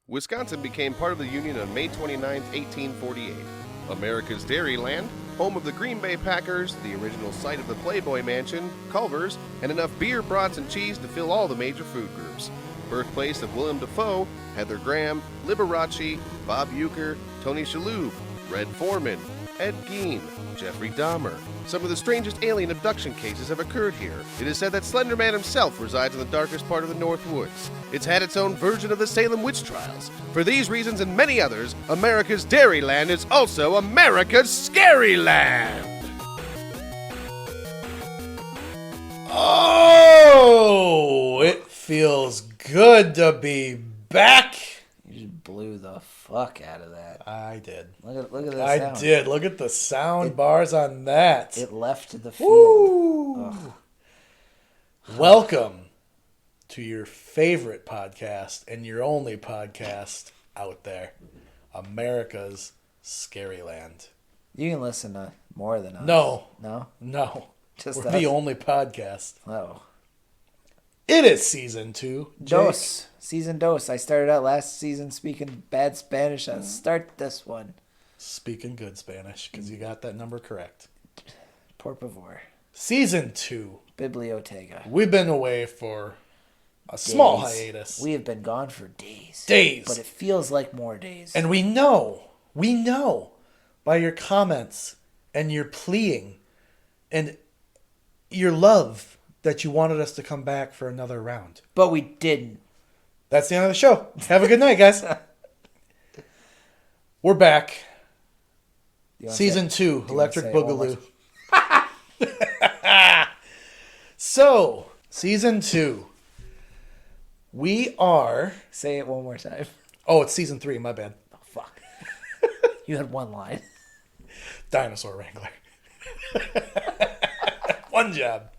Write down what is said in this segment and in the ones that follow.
Wisconsin became part of the Union on May 29, 1848. America's Dairyland, home of the Green Bay Packers, the original site of the Playboy Mansion, Culver's, and enough beer, brats, and cheese to fill all the major food groups. Birthplace of Willem Dafoe, Heather Graham, Liberace, Bob Uecker, Tony Shalhoub, Red Foreman, Ed Gein, Jeffrey Dahmer. Some of the strangest alien abduction cases have occurred here. It is said that Slender Man himself resides in the darkest part of the North Woods. It's had its own version of the Salem witch trials. For these reasons and many others, America's Dairyland is also America's Scaryland! Oh, it feels good to be back. You just blew the fuck out of that. I did. Look at this. I did. Look at the sound bars on that. It left the field. Welcome to your favorite podcast and your only podcast out there, America's Scaryland. You can listen to more than us. No. Just We're us? the only podcast. Oh. It is season 2. Dos. Season dos. I started out last season speaking bad Spanish. I'll start this one. Speaking good Spanish, because you got that number correct. Por favor. Season 2. Biblioteca. We've been away for a small hiatus. We have been gone for days. Days. But it feels like more days. And we know by your comments and your pleading and your love that you wanted us to come back for another round. But we didn't. That's the end of the show. Have a good night, guys. We're back. Season 2, Electric Boogaloo. So, Season 2. We are... Say it one more time. Oh, it's Season 3, my bad. Oh, fuck. You had one line. Dinosaur Wrangler. One job.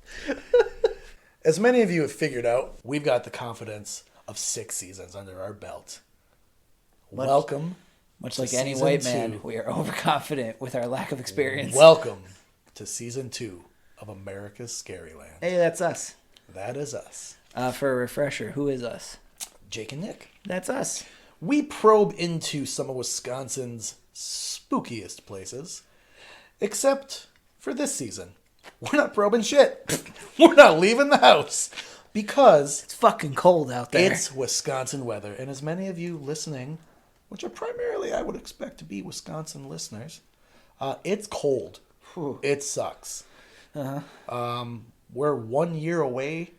As many of you have figured out, we've got the confidence of 6 seasons under our belt. Welcome. Much like any white man, we are overconfident with our lack of experience. Welcome to Season 2 of America's Scaryland. Hey, that's us. That is us. For a refresher, who is us? Jake and Nick. That's us. We probe into some of Wisconsin's spookiest places, except for this season. We're not probing shit. We're not leaving the house because It's fucking cold out there. it's Wisconsin weather. And as many of you listening, which are primarily I would expect to be Wisconsin listeners, it's cold. Whew. It sucks. Uh-huh. We're 1 year away,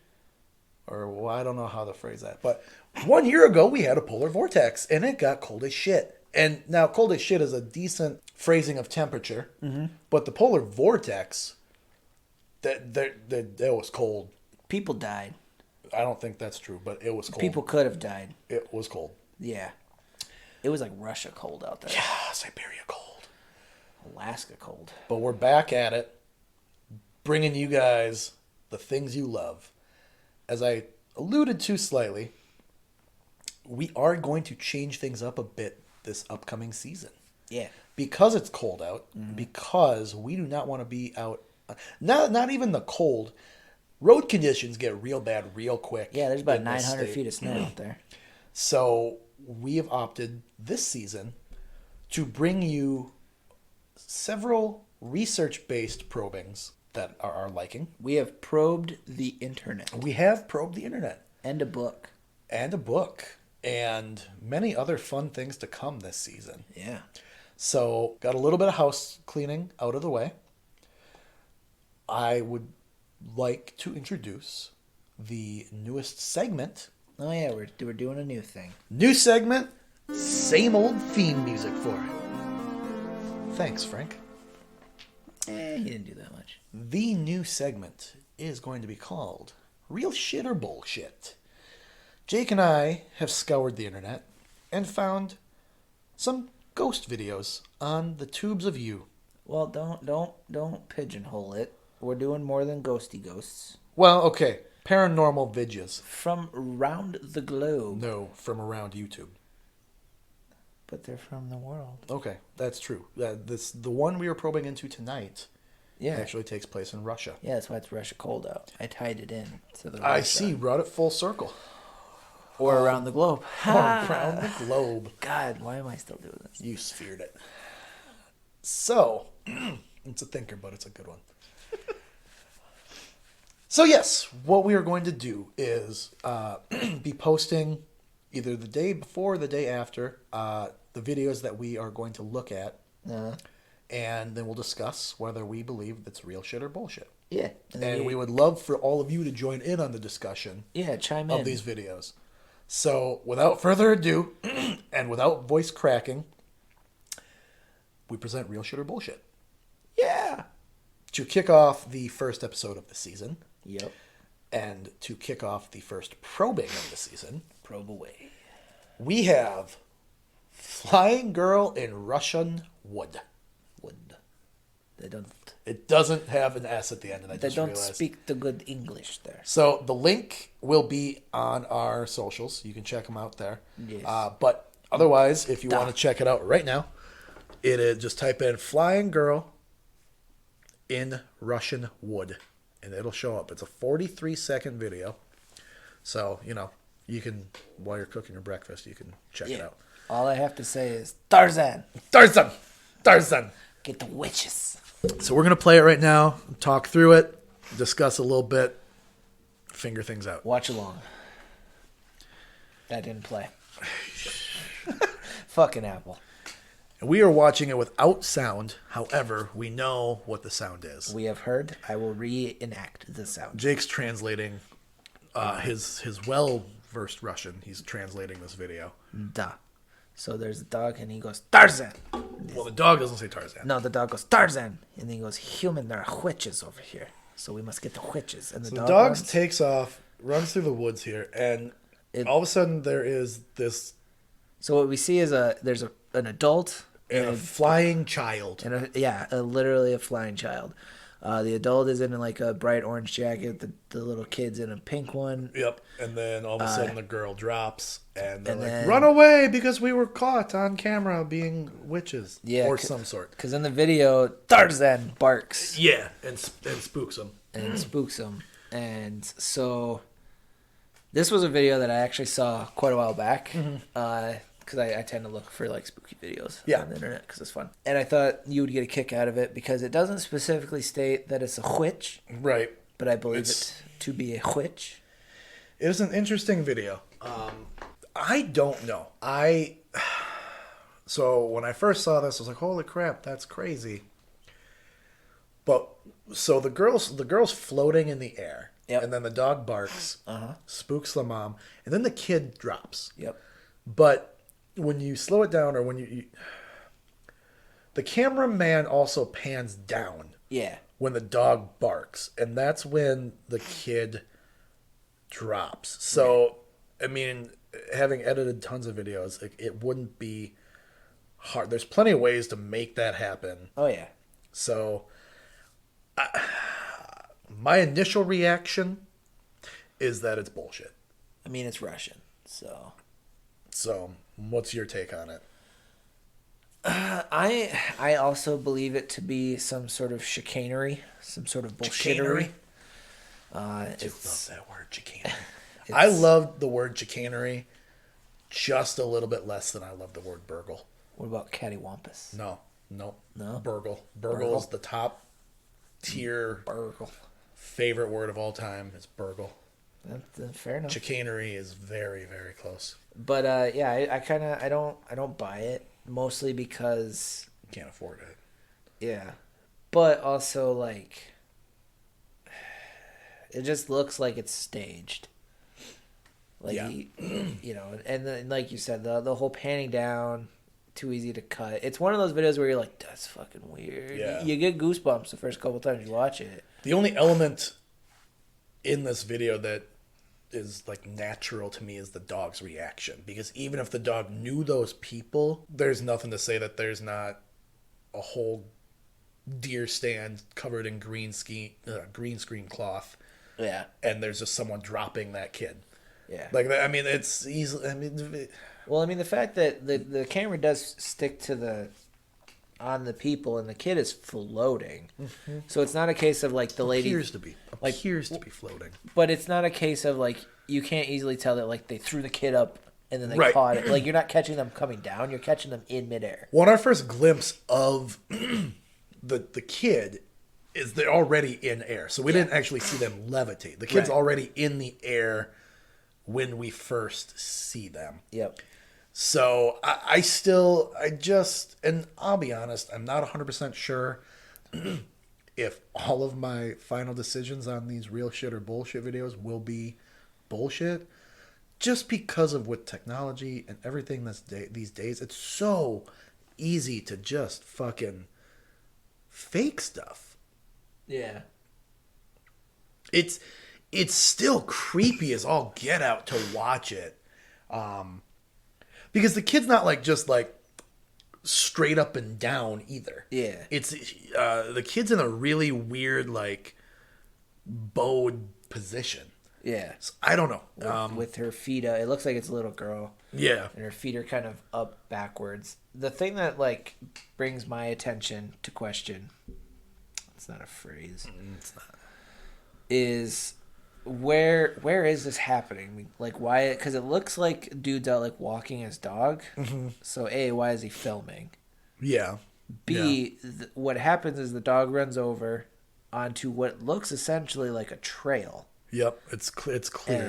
or well, I don't know how to phrase that, but 1 year ago we had a polar vortex and it got cold as shit. And now cold as shit is a decent phrasing of temperature, but the polar vortex, that was cold. People died. I don't think that's true, but it was cold. People could have died. It was cold. Yeah. It was like Russia cold out there. Yeah, Siberia cold. Alaska cold. But we're back at it, bringing you guys the things you love. As I alluded to slightly, we are going to change things up a bit this upcoming season. Yeah. Because it's cold out, because we do not want to be out, not even the cold. Road conditions get real bad real quick. Yeah, there's about in this 900 state. feet of snow out there. So we have opted this season to bring you several research-based probings that are our liking. We have probed the internet. We have probed the internet. And a book. And a book. And many other fun things to come this season. Yeah. So, got a little bit of house cleaning out of the way. I would like to introduce the newest segment. Oh, yeah, we're doing a new thing. New segment, same old theme music for it. Thanks, Frank. He didn't do that much. The new segment is going to be called Real Shit or Bullshit. Jake and I have scoured the internet and found some ghost videos on the tubes of you. Well, don't pigeonhole it. We're doing more than ghosty ghosts. Well, okay, paranormal videos. From around the globe. No, from around YouTube. But they're from the world. Okay, that's true. The one we are probing into tonight Yeah. actually takes place in Russia. Yeah, that's why it's Russia cold out. I tied it in. I see. You brought it full circle. Or around the globe. Or around the globe. God, why am I still doing this? You sphered it. So, it's a thinker, but it's a good one. So yes, what we are going to do is be posting either the day before or the day after the videos that we are going to look at. And then we'll discuss whether we believe it's real shit or bullshit. Yeah. And we would love for all of you to join in on the discussion chime in. of these videos. So, without further ado, and without voice cracking, we present Real Shit or Bullshit. Yeah. To kick off the first episode of the season. Yep. And to kick off the first probing of the season. Probe away. We have Flying Girl in Russian Wood. They don't. It doesn't have an S at the end, and I They just don't realized. speak the good English there. So the link will be on our socials. You can check them out there. Yes. But otherwise, if you want to check it out right now, it is just type in "Flying Girl in Russian Wood," and it'll show up. It's a 43-second video, so you can, while you're cooking your breakfast, you can check it out. All I have to say is Tarzan. Tarzan. Get the witches. So we're gonna play it right now, talk through it, discuss a little bit, finger things out. Watch along. That didn't play. Fucking Apple. And we are watching it without sound. However, we know what the sound is. We have heard. I will reenact the sound. Jake's translating his well-versed Russian. He's translating this video. Da. So there's a dog, and he goes, Tarzan. Well, the dog doesn't say Tarzan. No, the dog goes, Tarzan. And then he goes, human, there are witches over here. So we must get the witches. And So the dog takes off, runs through the woods here, and all of a sudden there is this... So what we see is there's an adult... And a flying child. And literally a flying child. The adult is in like a bright orange jacket. The little kid's in a pink one. Yep. And then all of a sudden the girl drops and they're then, run away because we were caught on camera being witches. Yeah. Or some sort. Because in the video, Tarzan barks. Yeah. And spooks them. And spooks them. And so this was a video that I actually saw quite a while back. Because I tend to look for like spooky videos on the internet because it's fun. And I thought you would get a kick out of it because it doesn't specifically state that it's a witch. Right. But I believe it to be a witch. It was an interesting video. I don't know. So when I first saw this, I was like, holy crap, that's crazy. But so the girl's floating in the air. Yep. And then the dog barks, spooks the mom, and then the kid drops. Yep. But when you slow it down, or when the cameraman also pans down. Yeah. When the dog barks, and that's when the kid drops. So, I mean, having edited tons of videos, it wouldn't be hard. There's plenty of ways to make that happen. Oh yeah. So, my initial reaction is that it's bullshit. I mean, it's Russian, so. So, what's your take on it? I also believe it to be some sort of chicanery, some sort of bullshittery. I love that word, chicanery. I love the word chicanery just a little bit less than I love the word burgle. What about cattywampus? No. No? Burgle. Burgle is the top tier Burgle. favorite word of all time. Is burgle. That's fair enough. Chicanery is very, very close. But I don't buy it, mostly because You can't afford it. Yeah. But also like it just looks like it's staged. Like and then, like you said, the whole panning down, too easy to cut. It's one of those videos where you're like, that's fucking weird. Yeah. You get goosebumps the first couple times you watch it. The only element in this video that is like natural to me is the dog's reaction, because even if the dog knew those people, there's nothing to say that there's not a whole deer stand covered in green screen cloth. Yeah. And there's just someone dropping that kid. Yeah. Like, I mean, it's easy. I mean, well, I mean, the fact that the camera does stick to the on the people, and the kid is floating. Mm-hmm. So it's not a case of like the lady appears to be floating. But it's not a case of like you can't easily tell that like they threw the kid up and then they right. caught it. Like you're not catching them coming down, you're catching them in midair. Well, our first glimpse of the kid is they're already in air. So we didn't actually see them levitate. The kid's already in the air when we first see them. Yep. So and I'll be honest, I'm not 100% sure if all of my final decisions on these real shit or bullshit videos will be bullshit. Just because of with technology and everything these days, it's so easy to just fucking fake stuff. Yeah. It's still creepy as all get out to watch it. Because the kid's not like just like straight up and down either. Yeah. It's the kid's in a really weird like bowed position. Yeah. So, I don't know. With her feet up, it looks like it's a little girl. Yeah. And her feet are kind of up backwards. The thing that like brings my attention to question, it's not a phrase. It's not. Is where is this happening? Like why? Because it looks like dude's out like walking his dog. Mm-hmm. So A, why is he filming? Yeah. B, what happens is the dog runs over onto what looks essentially like a trail. Yep, it's clear.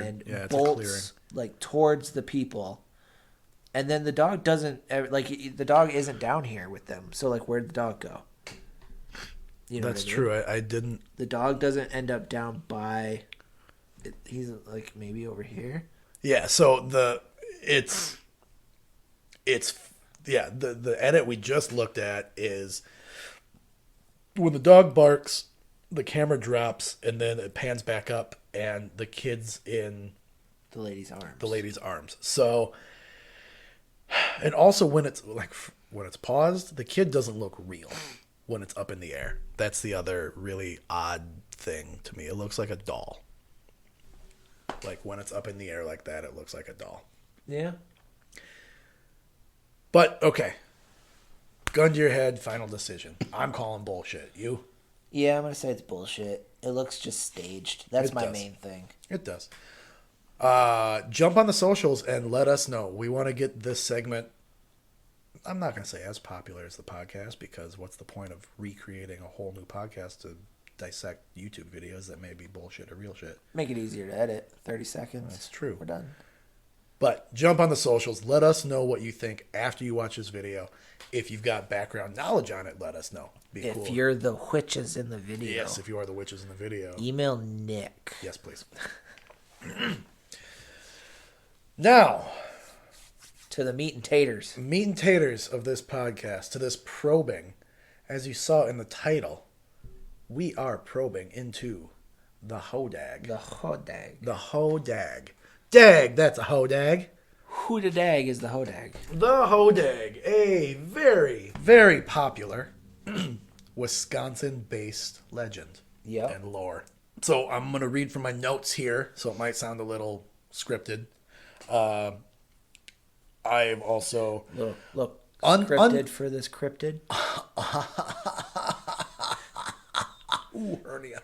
And it's bolts a clearing. like towards the people, and then the dog doesn't like the dog isn't down here with them. So like, where'd the dog go? You know that's what I mean? true. I didn't. The dog doesn't end up down by. He's like maybe over here. Yeah. So the edit we just looked at is when the dog barks, the camera drops, and then it pans back up, and the kid's in the lady's arms. So, and also when it's paused, the kid doesn't look real when it's up in the air. That's the other really odd thing to me. It looks like a doll. Like when it's up in the air like that, it looks like a doll. Yeah. But okay, gun to your head, final decision. I'm calling bullshit. You? Yeah, I'm gonna say it's bullshit. It looks just staged. That's my main thing. It does. Jump on the socials and let us know. We want to get this segment, I'm not going to say as popular as the podcast, because what's the point of recreating a whole new podcast to dissect YouTube videos that may be bullshit or real shit? Make it easier to edit. 30 seconds. That's true. We're done. But jump on the socials. Let us know what you think after you watch this video. If you've got background knowledge on it, let us know. If you're the witches in the video. Yes, if you are the witches in the video. Email Nick. Yes, please. Now, to the meat and taters. Meat and taters of this podcast, to this probing. As you saw in the title, we are probing into the Hodag. The Hodag. The Hodag. Dag, that's a Hodag. Who the dag is the Hodag? The Hodag, a very, very popular Wisconsin-based legend and lore. So I'm going to read from my notes here, so it might sound a little scripted. I've also... Look, scripted for this cryptid. Ooh, hernia.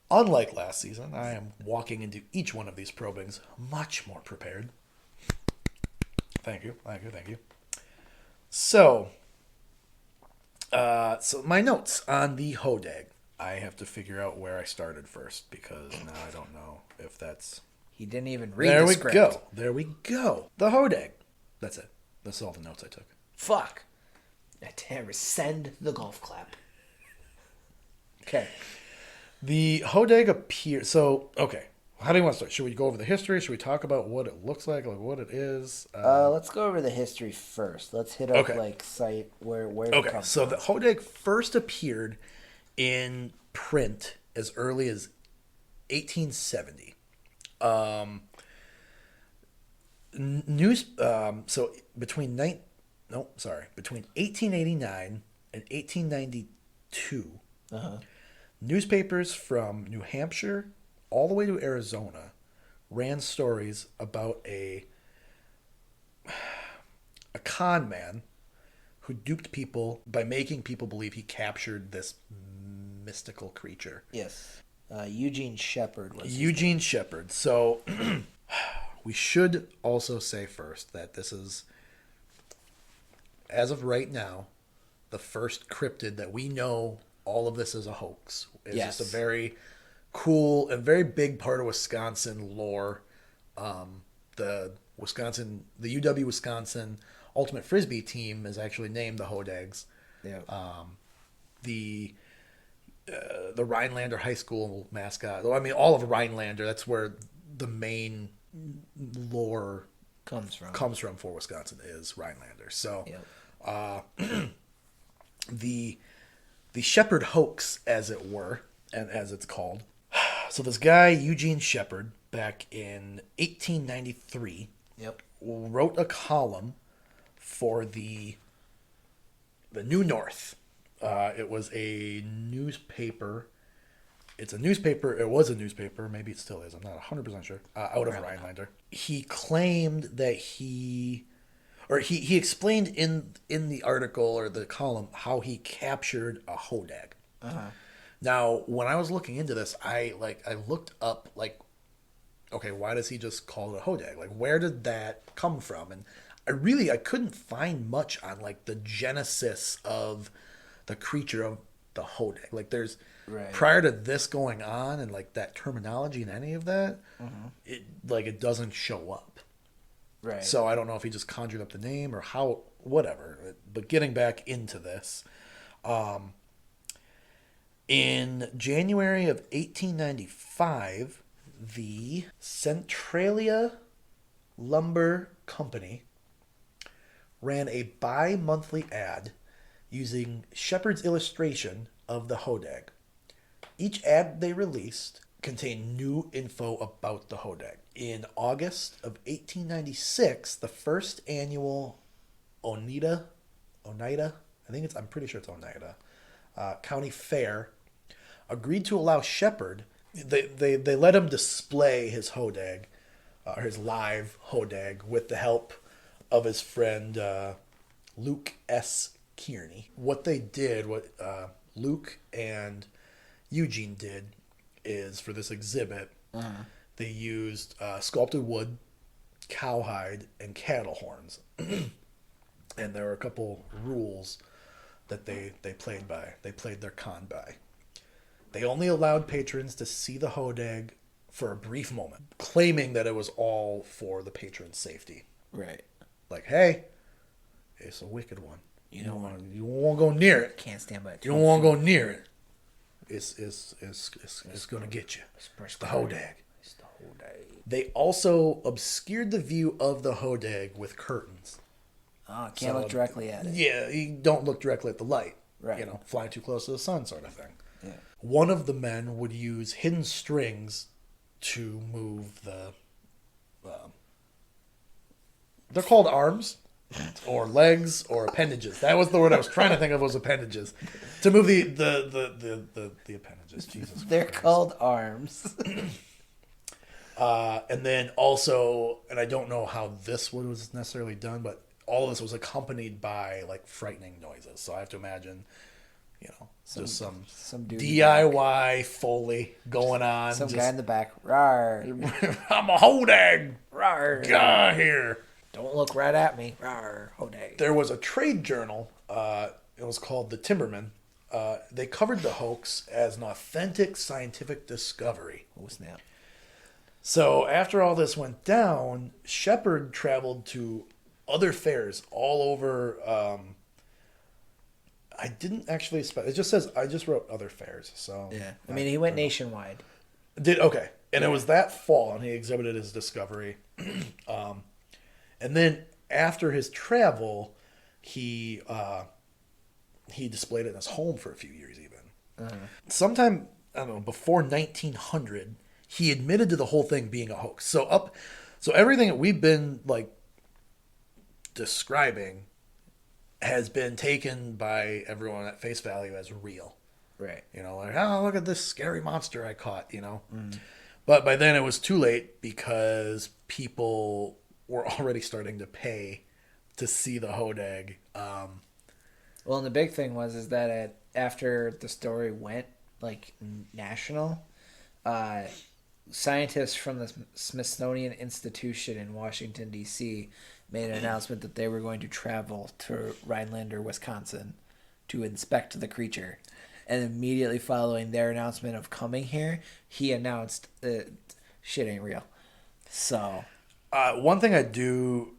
Unlike last season, I am walking into each one of these probings much more prepared. Thank you. So my notes on the Hodag. I have to figure out where I started first, because now I don't know if that's... He didn't even read the script. There we go. The Hodag. That's it. That's all the notes I took. Fuck. I rescind the golf clap. Okay. The Hodag appears... So, okay. How do you want to start? Should we go over the history? Should we talk about what it looks like what it is? Let's go over the history first. Let's hit up site where it comes from. So the Hodag first appeared in print as early as 1870. So between 1889 and 1892, newspapers from New Hampshire all the way to Arizona ran stories about a con man who duped people by making people believe he captured this mystical creature. Yes. Eugene Shepard was Eugene Shepard. So we should also say first that this is, as of right now, the first cryptid that we know all of this is a hoax. It's just a very cool and very big part of Wisconsin lore. The UW Wisconsin Ultimate Frisbee team is actually named the Hodags. Yeah. The Rhinelander High School mascot. I mean, all of Rhinelander. That's where the main lore comes from for Wisconsin is Rhinelander. So, Yep. The Shepard hoax, as it were, and as it's called. So this guy Eugene Shepard, back in 1893, Yep. wrote a column for the New North. It was a newspaper. It's a newspaper. It was a newspaper. Maybe it still is. I'm not 100% sure. Out of Rhinelander. He claimed that he explained in the article or the column how he captured a Hodag. Uh-huh. Now, when I was looking into this, I looked up okay, why does he just call it a Hodag? Like, where did that come from? And I couldn't find much on the genesis of the creature of the Hodag. Like, there's prior to this going on and that terminology and any of that, it doesn't show up. Right. So I don't know if he just conjured up the name or how, whatever. But getting back into this, in January of 1895, the Centralia Lumber Company ran a bi-monthly ad using Shepard's illustration of the Hodag. Each ad they released contained new info about the Hodag. In August of 1896, the first annual I'm pretty sure it's Oneida, County Fair agreed to allow Shepard, they let him display his Hodag, his live Hodag, with the help of his friend Luke S. Kearney. What they did, what Luke and Eugene did, is for this exhibit, they used sculpted wood, cowhide, and cattle horns. And there were a couple rules that they played by. They played their con by. They only allowed patrons to see the Hodag for a brief moment, claiming that it was all for the patron's safety. Right. Like, hey, it's a wicked one. You don't want to go near it. Can't stand by it. You don't want to go near it. It's going to get you. It's the Hodag. It's the Hodag. They also obscured the view of the Hodag with curtains. Oh, can't look directly at it. Yeah, you don't look directly at the light. Right. Flying too close to the sun sort of thing. Yeah. One of the men would use hidden strings to move the... they're called arms or legs or appendages. That was the word I was trying to think of, was appendages. To move the appendages. Jesus They're Christ. called arms. And then also, and I don't know how this was necessarily done, but all of this was accompanied by frightening noises. So I have to imagine, just some dude DIY Foley going on. Some guy in the back. Rawr. I'm a Hodag. Rawr. Get out of here. Don't look right at me. Rawr. Hodag. There was a trade journal. It was called The Timberman. They covered the hoax as an authentic scientific discovery. Oh, snap. So after all this went down, Shepard traveled to other fairs all over. I didn't actually it just says, I just wrote other fairs. So Yeah. I mean, he went nationwide. Okay. And it was that fall, and he exhibited his discovery. And then after his travel, he displayed it in his home for a few years even. Sometime, I don't know, before 1900, he admitted to the whole thing being a hoax. So everything that we've been describing has been taken by everyone at face value as real. Right. Oh, look at this scary monster I caught, But by then it was too late because people were already starting to pay to see the Hodag. Well, and the big thing is that after the story went national, scientists from the Smithsonian Institution in Washington D.C. made an announcement that they were going to travel to Rhinelander, Wisconsin, to inspect the creature. And immediately following their announcement of coming here, he announced that shit ain't real. So, one thing I do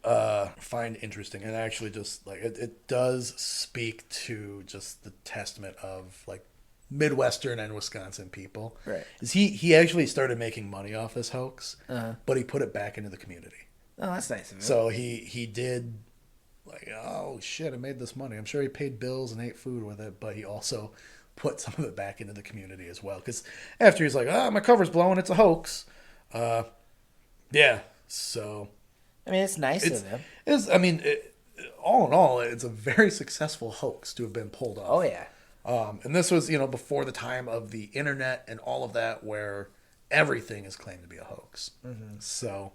find interesting, and actually just it does speak to just the testament of Midwestern and Wisconsin people. Right. Is he actually started making money off this hoax, but he put it back into the community. Oh, that's nice of him. So he did oh shit, I made this money. I'm sure he paid bills and ate food with it, but he also put some of it back into the community as well. Because after he's like, my cover's blowing, it's a hoax. Yeah. So. I mean, it's nice of him. All in all, it's a very successful hoax to have been pulled off. Oh yeah. And this was, before the time of the internet and all of that, where everything is claimed to be a hoax. Mm-hmm. So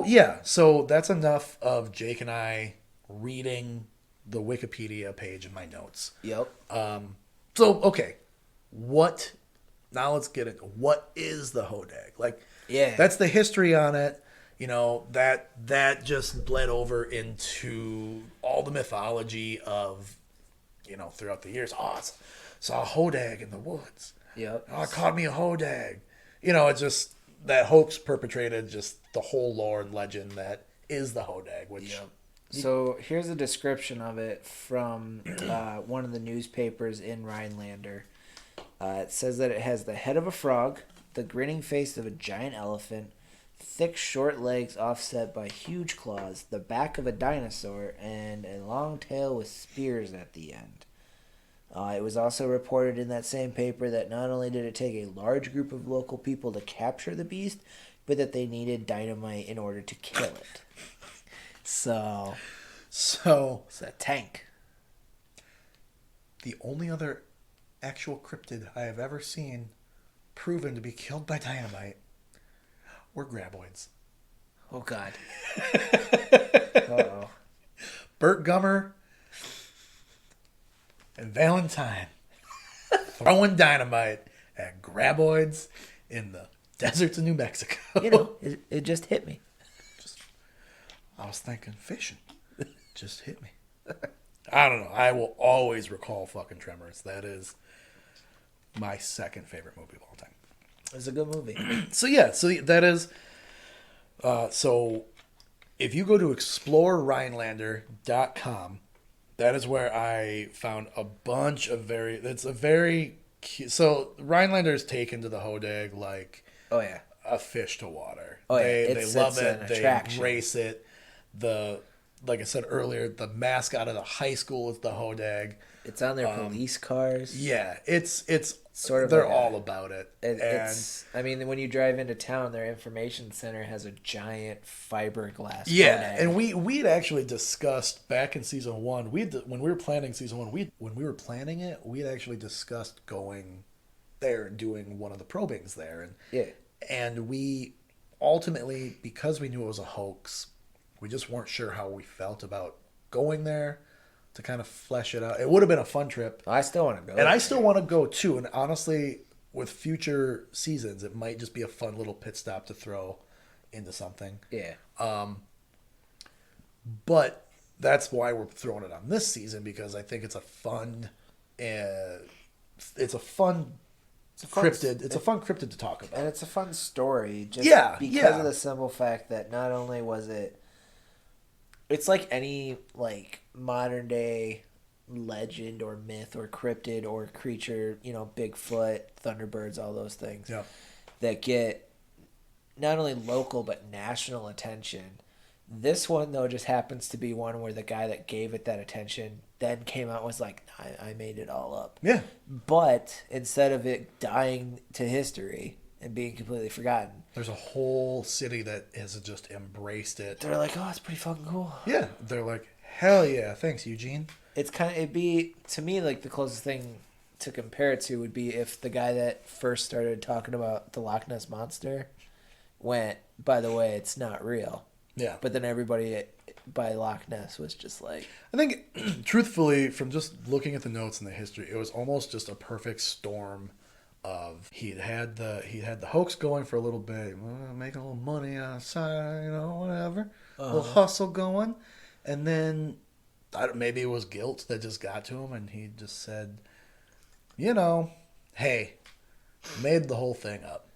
yeah. So that's enough of Jake and I reading the Wikipedia page in my notes. Yep. So okay, now let's get into what is the Hodag? Yeah, that's the history on it. That just bled over into all the mythology of, throughout the years. Saw a Hodag in the woods. Yep. I caught me a Hodag. It's just that hoax perpetrated just the whole lore and legend that is the Hodag. Which. Yep. So here's a description of it from one of the newspapers in Rhinelander. It says that it has the head of a frog, the grinning face of a giant elephant, thick short legs offset by huge claws, the back of a dinosaur, and a long tail with spears at the end. It was also reported in that same paper that not only did it take a large group of local people to capture the beast, but that they needed dynamite in order to kill it. So it's a tank. The only other actual cryptid I have ever seen proven to be killed by dynamite were graboids. Oh, God. Uh-oh. Burt Gummer and Valentine throwing dynamite at graboids in the deserts of New Mexico. It just hit me. I was thinking fishing. Just hit me. I don't know. I will always recall fucking Tremors. That is my second favorite movie of all time. It's a good movie. So that is. So if you go to explorerhinelander.com, that is where I found a bunch of so Rhinelander is taken to the Hodag like a fish to water. Oh yeah, they love it. They embrace it. Like I said earlier, the mascot of the high school is the Hodag. It's on their police cars. Yeah, it's sort of. They're all about it. When you drive into town, their information center has a giant fiberglass. Yeah, Hodag. and we'd actually discussed back in season 1. When we were planning season 1, when we were planning it, we'd actually discussed going there and doing one of the probings there, and we ultimately, because we knew it was a hoax, we just weren't sure how we felt about going there to kind of flesh it out. It would have been a fun trip. I still want to go. And I still want to go too. And honestly, with future seasons, it might just be a fun little pit stop to throw into something. Yeah. But that's why we're throwing it on this season, because I think it's a fun cryptid. It's a fun cryptid to talk about. And it's a fun story because of the simple fact that not only was it's like any modern day legend or myth or cryptid or creature, Bigfoot, Thunderbirds, all those things that get not only local but national attention. This one though just happens to be one where the guy that gave it that attention then came out and was like, I made it all up. Yeah. But instead of it dying to history and being completely forgotten, there's a whole city that has just embraced it. They're like, oh, it's pretty fucking cool. Yeah. They're like, hell yeah, thanks, Eugene. It'd be, to me, like the closest thing to compare it to would be if the guy that first started talking about the Loch Ness Monster went, by the way, it's not real. Yeah. But then everybody by Loch Ness was just like... I think, truthfully, from just looking at the notes and the history, it was almost just a perfect storm of he had the hoax going for a little bit, making a little money on the side, whatever, a little hustle going, and then maybe it was guilt that just got to him, and he just said, hey, made the whole thing up.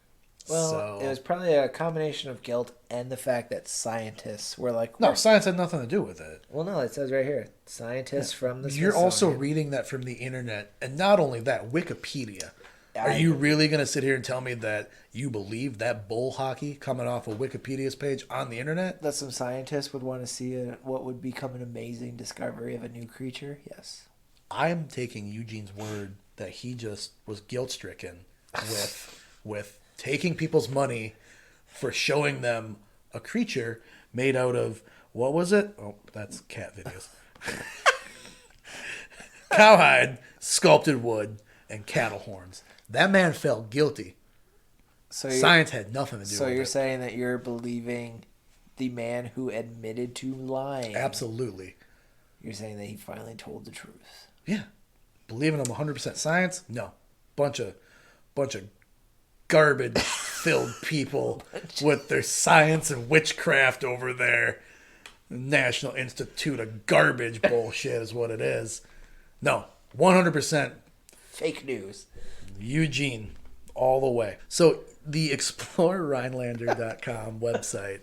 Well, it was probably a combination of guilt and the fact that scientists were like... No, science had nothing to do with it. Well, no, it says right here. Scientists from the You're Smithsonian. also reading that from the internet, and not only that, Wikipedia. Are you really going to sit here and tell me that you believe that bull hockey coming off of Wikipedia's page on the internet? That some scientists would want to see what would become an amazing discovery of a new creature? Yes. I'm taking Eugene's word that he just was guilt-stricken with taking people's money for showing them a creature made out of, what was it? Oh, that's cat videos. Cowhide, sculpted wood, and cattle horns. That man felt guilty. Science had nothing to do with it. So you're saying that you're believing the man who admitted to lying. Absolutely. You're saying that he finally told the truth. Yeah. Believing him 100% science? No. Bunch of garbage filled people with their science and witchcraft over there. National Institute of Garbage bullshit is what it is. No. 100% fake news. Eugene all the way. So the ExplorerRhinelander.com website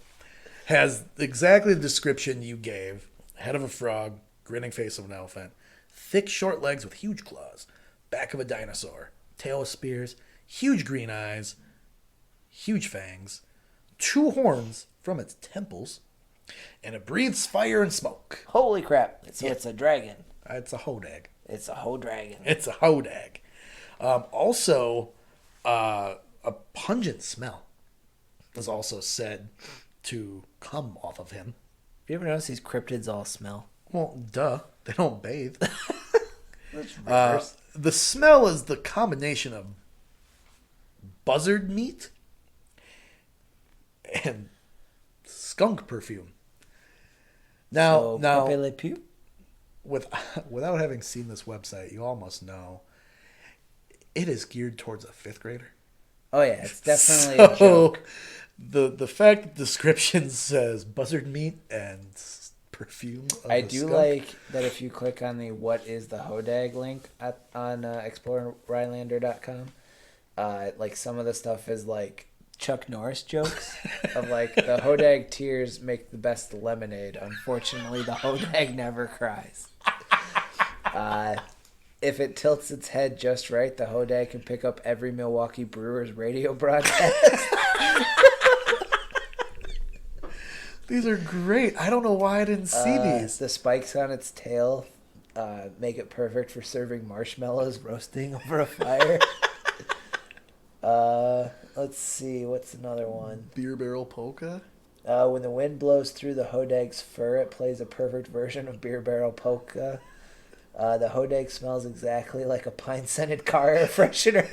has exactly the description you gave. Head of a frog, grinning face of an elephant, thick short legs with huge claws, back of a dinosaur, tail of spears, huge green eyes, huge fangs, 2 horns from its temples, and it breathes fire and smoke. Holy crap. So it's a dragon. It's a Hodag. It's a Hodragon. It's a Hodag. Also, a pungent smell is also said to come off of him. Have you ever noticed these cryptids all smell? Well, duh. They don't bathe. That's reverse. The smell is the combination of buzzard meat and skunk perfume. Now, without having seen this website, you all must know it is geared towards a 5th grader. Oh yeah, it's definitely a joke. The fact that the description says buzzard meat and perfume. I do skunk. Like that if you click on the "What is the Hodag" link on ExplorerRhinelander.com, like some of the stuff is like Chuck Norris jokes of like the Hodag tears make the best lemonade. Unfortunately, the Hodag never cries. If it tilts its head just right, the Hodag can pick up every Milwaukee Brewers radio broadcast. These are great. I don't know why I didn't see these. The spikes on its tail make it perfect for serving marshmallows roasting over a fire. Let's see. What's another one? Beer barrel polka? When the wind blows through the Hodag's fur, it plays a perfect version of beer barrel polka. The Hodag smells exactly like a pine-scented car air freshener.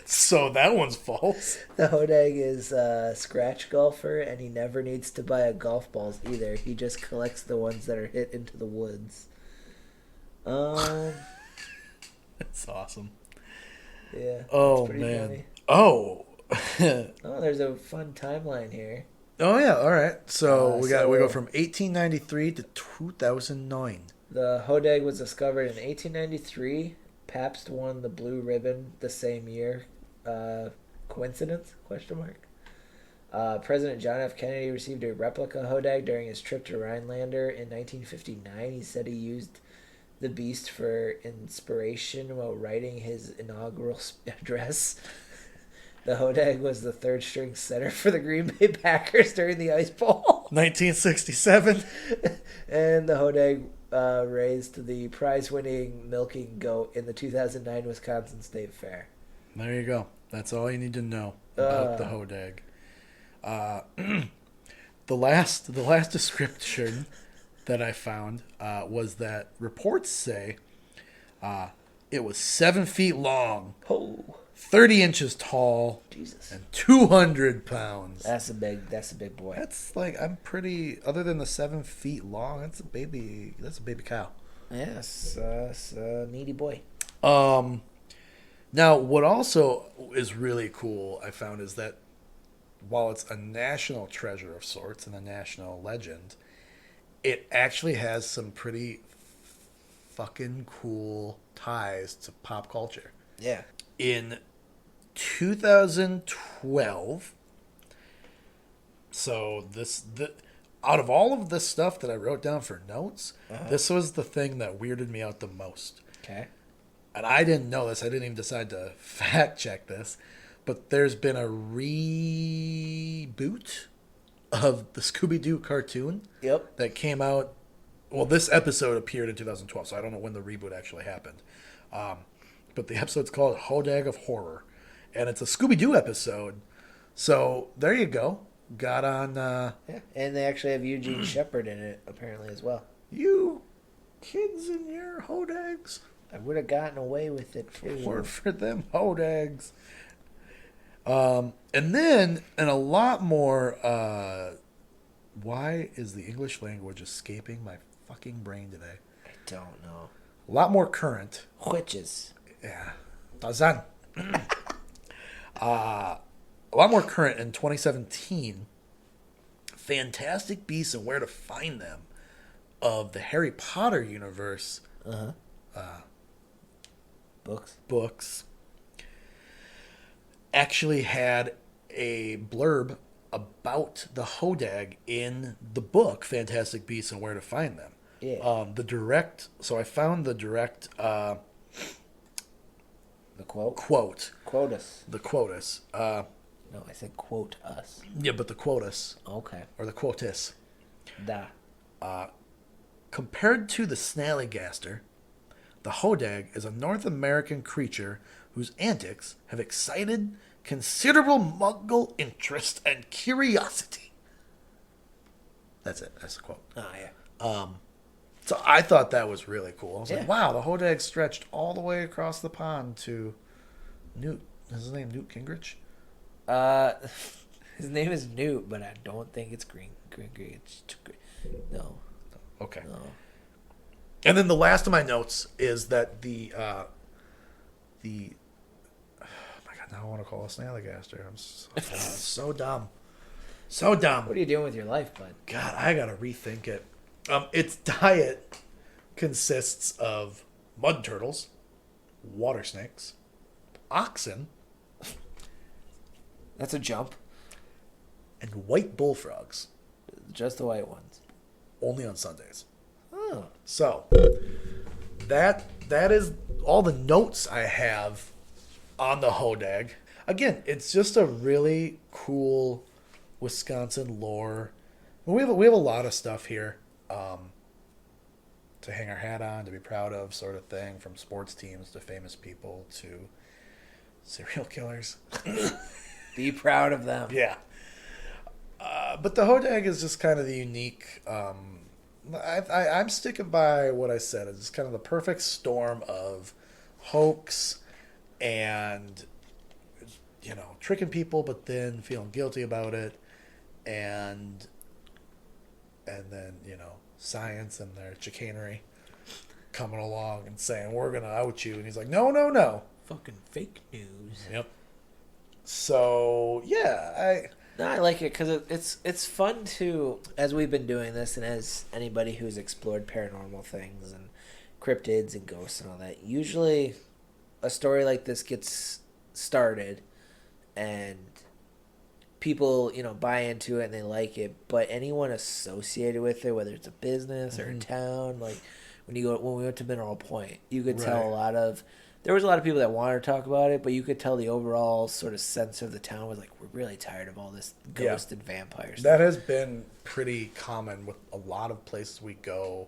So that one's false. The Hodag is a scratch golfer, and he never needs to buy golf balls either. He just collects the ones that are hit into the woods. That's awesome. Yeah. Oh, man. Funny. Oh. Oh, there's a fun timeline here. Oh, yeah. All right. So we go from 1893 to 2009. The Hodag was discovered in 1893. Pabst won the Blue Ribbon the same year. Coincidence? ? President John F. Kennedy received a replica Hodag during his trip to Rhinelander in 1959. He said he used the beast for inspiration while writing his inaugural address. The Hodag was the 3rd-string center for the Green Bay Packers during the Ice Bowl. 1967. And the Hodag raised the prize-winning milking goat in the 2009 Wisconsin State Fair. There you go. That's all you need to know about the Hodag. The last description that I found was that reports say it was 7 feet long, 30 inches tall, Jesus. and 200 pounds. That's a big boy. That's like, I'm pretty, other than the 7 feet long, that's a baby cow. Yes, it's a needy boy. Now, what also is really cool, I found, is that while it's a national treasure of sorts and a national legend, it actually has some pretty fucking cool ties to pop culture. Yeah. In 2012, out of all of this stuff that I wrote down for notes, this was the thing that weirded me out the most. Okay. And I didn't know this. I didn't even decide to fact check this. But there's been a reboot of the Scooby-Doo cartoon. Yep. That came out. Well, this episode appeared in 2012, so I don't know when the reboot actually happened. But the episode's called Hodag of Horror. And it's a Scooby-Doo episode. So there you go. Got on... Yeah, and they actually have Eugene Shepard in it, apparently, as well. You kids in your Hodags. I would have gotten away with it, too. Word for them Hodags. And then, and a lot more... why is the English language escaping my fucking brain today? I don't know. A lot more current. Witches. Yeah. Tarzan. A lot more current in 2017. Fantastic Beasts and Where to Find Them of the Harry Potter universe. Books. Actually had a blurb about the Hodag in the book Fantastic Beasts and Where to Find Them. Yeah. So I found the direct... the quote? Quote. Quotus. The quotus. No, I said quote us. Yeah, but the quotus. Okay. Or the quotus. Da. Compared to the snallygaster, the Hodag is a North American creature whose antics have excited considerable Muggle interest and curiosity. That's it. That's the quote. Oh, yeah. So I thought that was really cool. I was Yeah. like, wow, the Hodag stretched all the way across the pond to Newt. Is his name Newt Gingrich? His name is Newt, but I don't think it's Green. It's too green. No. Okay. No. And then the last of my notes is that the oh my god, now I want to call it snallygaster. I'm so dumb. So dumb. What are you doing with your life, bud? God, I gotta rethink it. Its diet consists of mud turtles, water snakes, oxen, That's a jump. and white bullfrogs. Just the white ones. Only on Sundays. Oh. So that is all the notes I have on the Hodag. Again, it's just a really cool Wisconsin lore. We have a lot of stuff here to hang our hat on, to be proud of, sort of thing, from sports teams to famous people to serial killers. Be proud of them. Yeah. But the Hodag is just kind of the unique... I'm sticking by what I said. It's kind of the perfect storm of hoax and, tricking people, but then feeling guilty about it, and then, science and their chicanery coming along and saying, we're going to out you. And he's like, no. Fucking fake news. Yep. So, yeah, I like it because it's fun to, as we've been doing this, and as anybody who's explored paranormal things and cryptids and ghosts and all that, usually a story like this gets started and people, buy into it and they like it, but anyone associated with it, whether it's a business or a town, like when we went to Mineral Point, you could tell there was a lot of people that wanted to talk about it, but you could tell the overall sort of sense of the town was like, we're really tired of all this ghost and vampire stuff. That has been pretty common with a lot of places we go.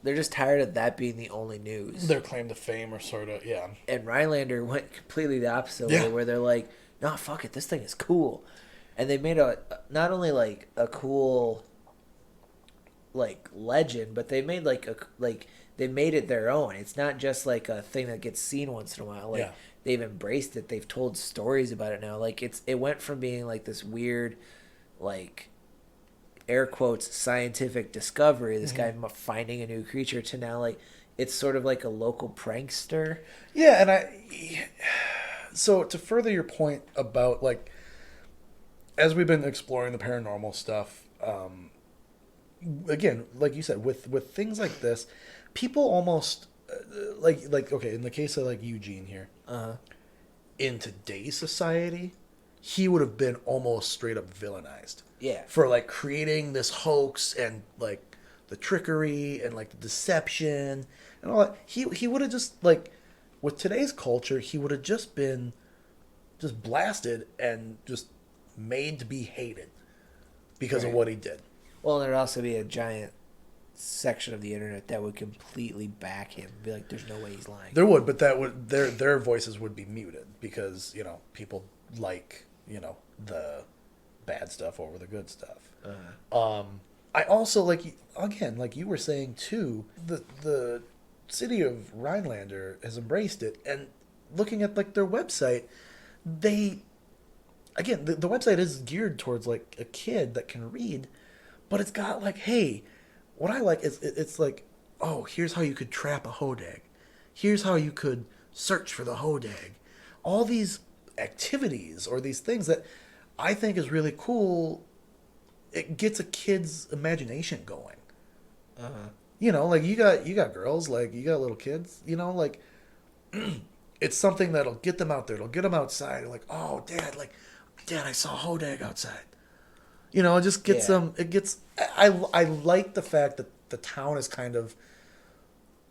They're just tired of that being the only news. Their claim to fame or sort of, yeah. And Rhinelander went completely the opposite way, where they're like, nah, fuck it, this thing is cool. And they made not only like a cool like legend, but they made they made it their own. It's not just like a thing that gets seen once in a while. Like they've embraced it. They've told stories about it now. Like it went from being like this weird, like air quotes scientific discovery, this guy finding a new creature, to now like it's sort of like a local prankster. Yeah, and so to further your point about like, as we've been exploring the paranormal stuff, again, like you said, with things like this, people almost like okay, in the case of like Eugene here, in today's society, he would have been almost straight up villainized. Yeah. For like creating this hoax and like the trickery and like the deception and all that. He would have just like, with today's culture, he would have just been just blasted and just made to be hated because of what he did. Well, there'd also be a giant section of the internet that would completely back him. Be like, there's no way he's lying. There would, but that would their voices would be muted because, you know, people like, you know, the bad stuff over the good stuff. I also like you were saying too, the city of Rhinelander has embraced it, and looking at like their website, the website is geared towards like a kid that can read, but it's got like, hey, what I like is it's like, oh, here's how you could trap a Hodag, here's how you could search for the Hodag, all these activities or these things that I think is really cool. It gets a kid's imagination going. You know, like you got girls, like you got little kids, you know, like it's something that'll get them out there. It'll get them outside. Like, oh, Dad, I saw Hodag outside. You know, it just gets them. It gets. I like the fact that the town is kind of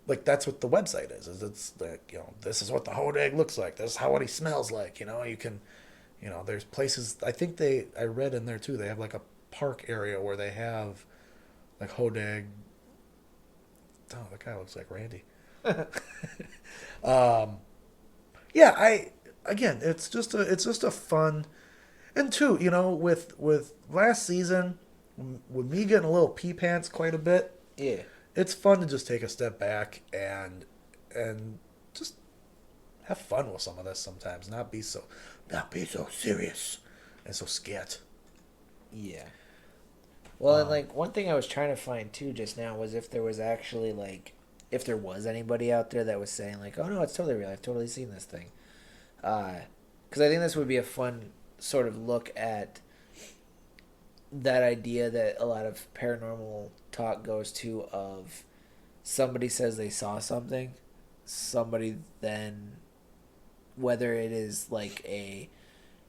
like, that's what the website is. It's like, you know, this is what the Hodag looks like. This is what he smells like. You know, you can, you know, there's places. I think I read in there too. They have like a park area where they have like Hodag. Oh, that guy looks like Randy. It's just a fun, and two, you know, with last season, with me getting a little pee pants quite a bit. Yeah, it's fun to just take a step back and just have fun with some of this sometimes. Not be so serious and so scared. Yeah. Well, and like one thing I was trying to find too just now was if there was actually like, if there was anybody out there that was saying like, oh no, it's totally real, I've totally seen this thing. Because I think this would be a fun sort of look at that idea that a lot of paranormal talk goes to, of somebody says they saw something, somebody then, whether it is like a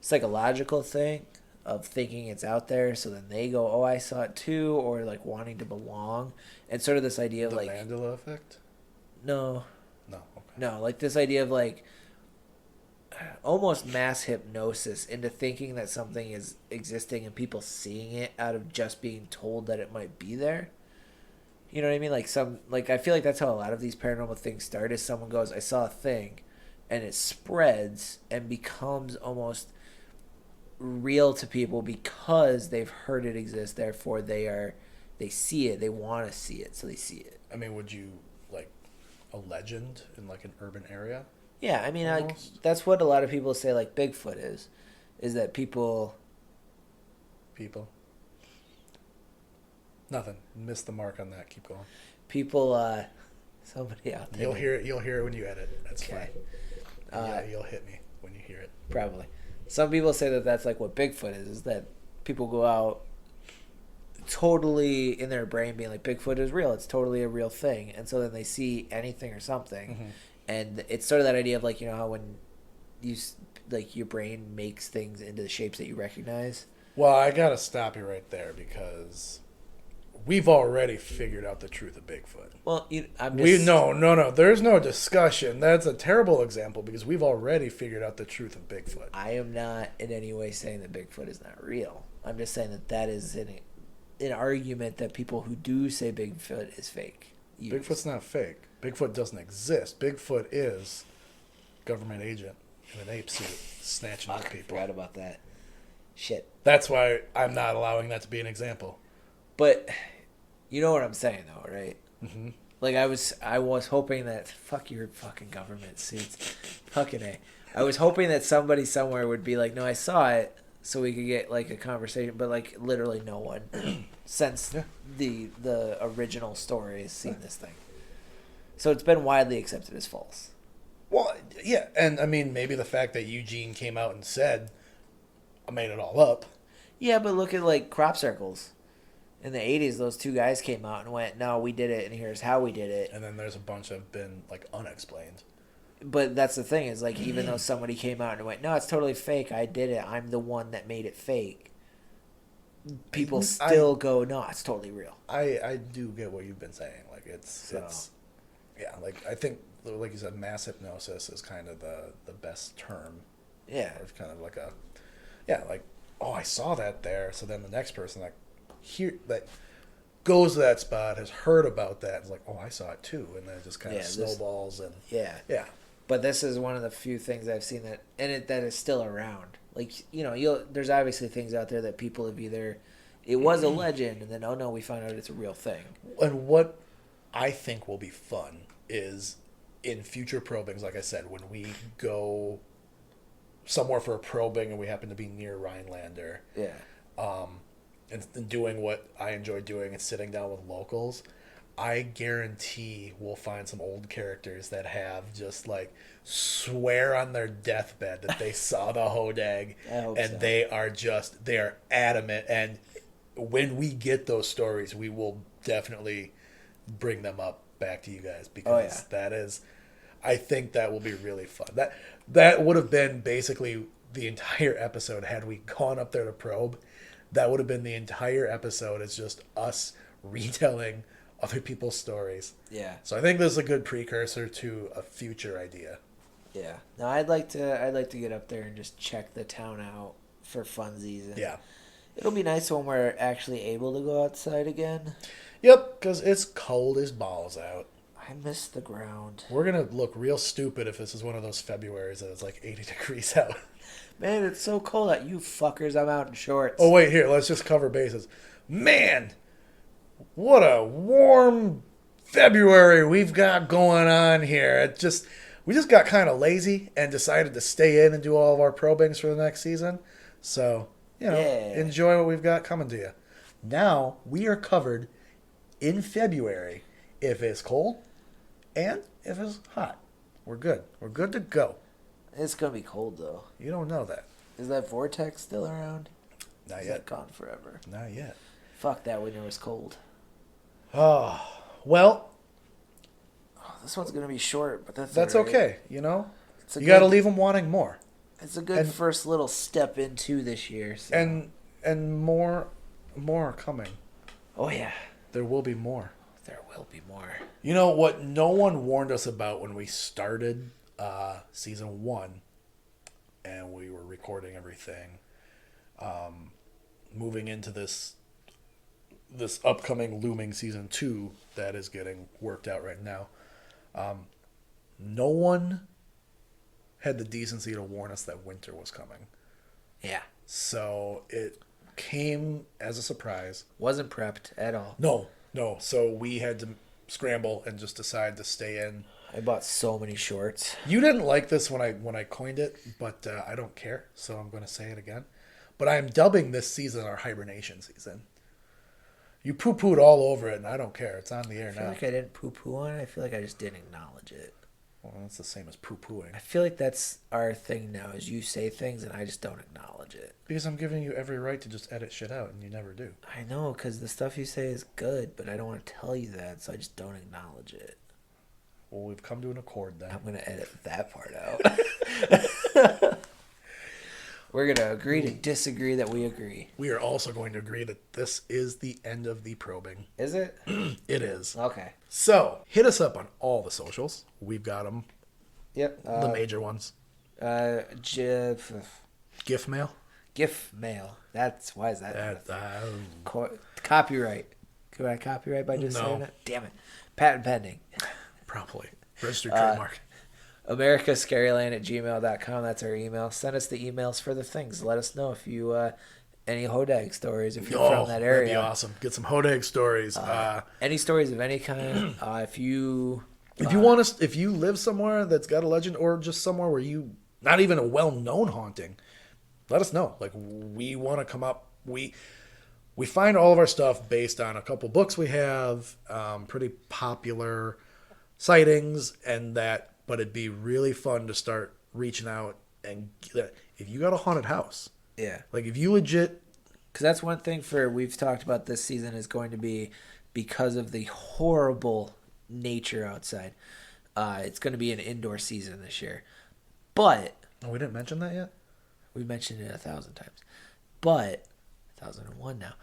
psychological thing of thinking it's out there, so then they go, oh, I saw it too, or like wanting to belong, and sort of this idea of the like Mandela effect. No, okay. No, like this idea of like almost mass hypnosis into thinking that something is existing and people seeing it out of just being told that it might be there. You know what I mean? Like I feel like that's how a lot of these paranormal things start, is someone goes, I saw a thing, and it spreads and becomes almost real to people because they've heard it exist, therefore they see it, they want to see it, so they see it. I mean, would you like a legend in like an urban area? Yeah, I mean, that's what a lot of people say like Bigfoot is that people nothing, missed the mark on that, keep going. People somebody out there, you'll hear it when you edit, that's okay. Fine. Yeah, you'll hit me when you hear it. Probably. Some people say that that's like what Bigfoot is that people go out totally in their brain being like, Bigfoot is real, it's totally a real thing, and so then they see anything or something, and it's sort of that idea of like, you know how when you like your brain makes things into the shapes that you recognize. Well, I gotta stop you right there because we've already figured out the truth of Bigfoot. Well, no. There's no discussion. That's a terrible example because we've already figured out the truth of Bigfoot. I am not in any way saying that Bigfoot is not real. I'm just saying that is an argument that people who do say Bigfoot is fake use. Bigfoot's not fake. Bigfoot doesn't exist. Bigfoot is government agent in an ape suit snatching up people. I forgot about that. Shit. That's why I'm not allowing that to be an example. But You know what I'm saying, though, right? Mm-hmm. Like, I was hoping that... Fuck your fucking government suits. Fucking A. I was hoping that somebody somewhere would be like, no, I saw it, so we could get, like, a conversation. But, like, literally no one since the original story has seen this thing. So it's been widely accepted as false. Well, yeah, and I mean, maybe the fact that Eugene came out and said, I made it all up. Yeah, but look at, like, crop circles. In the 80s, those two guys came out and went, no, we did it, and here's how we did it. And then there's a bunch that have been, like, unexplained. But that's the thing, is, like, even though somebody came out and went, no, it's totally fake, I did it, I'm the one that made it fake, people still go, no, it's totally real. I do get what you've been saying. Like, it's yeah, like, I think, like you said, mass hypnosis is kind of the best term. Yeah. It's kind of like like, oh, I saw that there, so then the next person, like, that goes to that spot, has heard about that, is like, oh, I saw it too, and then it just kind of snowballs. Yeah. But this is one of the few things I've seen that is still around. Like, you know, there's obviously things out there that people have either, it was a legend, and then, oh no, we found out it's a real thing. And what I think will be fun is in future probings, like I said, when we go somewhere for a probing and we happen to be near Rhinelander. Yeah. And doing what I enjoy doing and sitting down with locals, I guarantee we'll find some old characters that have just like swear on their deathbed that they saw the Hodag, and they are adamant. And when we get those stories, we will definitely bring them up back to you guys, because that is, I think that will be really fun. That would have been basically the entire episode had we gone up there to probe. That would have been the entire episode. It's just us retelling other people's stories. Yeah. So I think this is a good precursor to a future idea. Yeah. No, I'd like to get up there and just check the town out for funsies. And it'll be nice when we're actually able to go outside again. Yep, because it's cold as balls out. I miss the ground. We're going to look real stupid if this is one of those Februarys that it's like 80 degrees out. Man, it's so cold out. You fuckers, I'm out in shorts. Oh, wait, here, let's just cover bases. Man, what a warm February we've got going on here. We just got kind of lazy and decided to stay in and do all of our probings for the next season. So, enjoy what we've got coming to you. Now, we are covered in February if it's cold and if it's hot. We're good. We're good to go. It's going to be cold, though. You don't know that. Is that vortex still around? Not Is yet. that gone forever? Not yet. Fuck that when it was cold. Oh, well. This one's going to be short, but that's right. Okay, you know? You got to leave them wanting more. It's a good first little step into this year. So. And more are coming. Oh, yeah. There will be more. There will be more. You know what no one warned us about when we started season 1 and we were recording everything, moving into this upcoming looming season 2 that is getting worked out right now. No one had the decency to warn us that winter was coming. Yeah. So it came as a surprise. Wasn't prepped at all. No. So we had to scramble and just decide to stay in. I bought so many shorts. You didn't like this when I coined it, but I don't care, so I'm going to say it again. But I am dubbing this season our hibernation season. You poo-pooed all over it, and I don't care. It's on the air now. I feel like I didn't poo-poo on it. I feel like I just didn't acknowledge it. Well, that's the same as poo-pooing. I feel like that's our thing now, is you say things and I just don't acknowledge it. Because I'm giving you every right to just edit shit out, and you never do. I know, because the stuff you say is good, but I don't want to tell you that, so I just don't acknowledge it. Well, we've come to an accord then. I'm going to edit that part out. We're going to agree to disagree that we agree. We are also going to agree that this is the end of the probing. Is it? It is. Okay. So, hit us up on all the socials. We've got them. Yep. The major ones. GIF mail? GIF mail. Why is that? That copyright. Could I copyright by just saying it? Damn it. Patent pending. Probably. Registered trademark. AmericasScaryland@gmail.com. That's our email. Send us the emails for the things. Let us know if you any Hodag stories if you're from that That'd area. be awesome. Get some Hodag stories. Any stories of any kind. If you want to, if you live somewhere that's got a legend, or just somewhere where you not even a well-known haunting, let us know. Like, we want to come up. We find all of our stuff based on a couple books we have, pretty popular sightings, but it'd be really fun to start reaching out. And if you got a haunted house, yeah, like if you legit, because that's one thing we've talked about this season is going to be, because of the horrible nature outside, it's going to be an indoor season this year. But we didn't mention that yet. We mentioned it 1,000 times, but 1,001 now.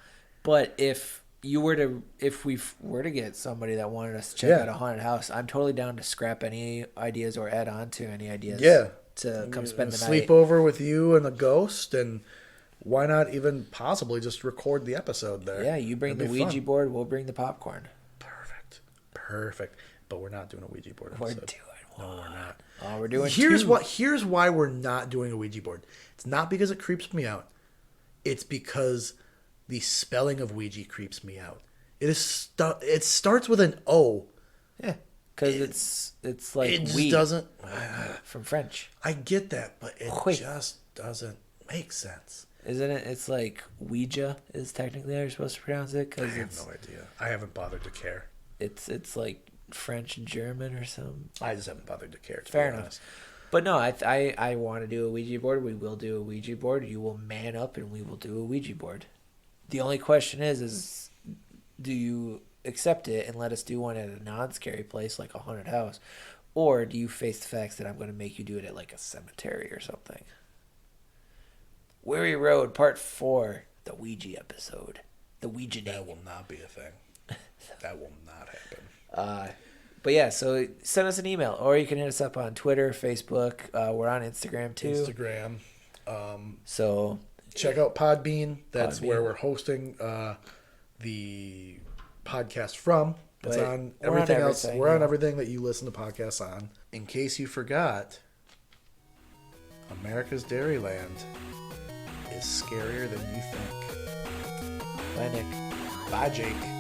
But if we were to get somebody that wanted us to check out a haunted house, I'm totally down to scrap any ideas or add on to any ideas. Yeah. To come spend the night. Sleep over with you and a ghost, and why not even possibly just record the episode there? Yeah, you bring the Ouija board, we'll bring the popcorn. Perfect. But we're not doing a Ouija board episode. We're doing one. No, we're not. Oh, we're doing Here's why we're not doing a Ouija board. It's not because it creeps me out. It's because the spelling of Ouija creeps me out. It starts with an O. Yeah. Because it's like it just doesn't from French. I get that, but it just doesn't make sense. Isn't it? It's like Ouija is technically how you're supposed to pronounce it. I have no idea. I haven't bothered to care. It's like French and German or something. I just haven't bothered to care. Fair enough. But no, I want to do a Ouija board. We will do a Ouija board. You will man up and we will do a Ouija board. The only question is do you accept it and let us do one at a non-scary place like a haunted house, or do you face the facts that I'm going to make you do it at like a cemetery or something? Weary Road Part 4, the Ouija episode, the Ouija day. That will not be a thing. That will not happen. But yeah, so send us an email, or you can hit us up on Twitter, Facebook. We're on Instagram too. So check out Podbean. That's where we're hosting the podcast from. It's on everything else. We're on everything that you listen to podcasts on. In case you forgot, America's Dairyland is scarier than you think. Bye, Nick. Bye, Jake.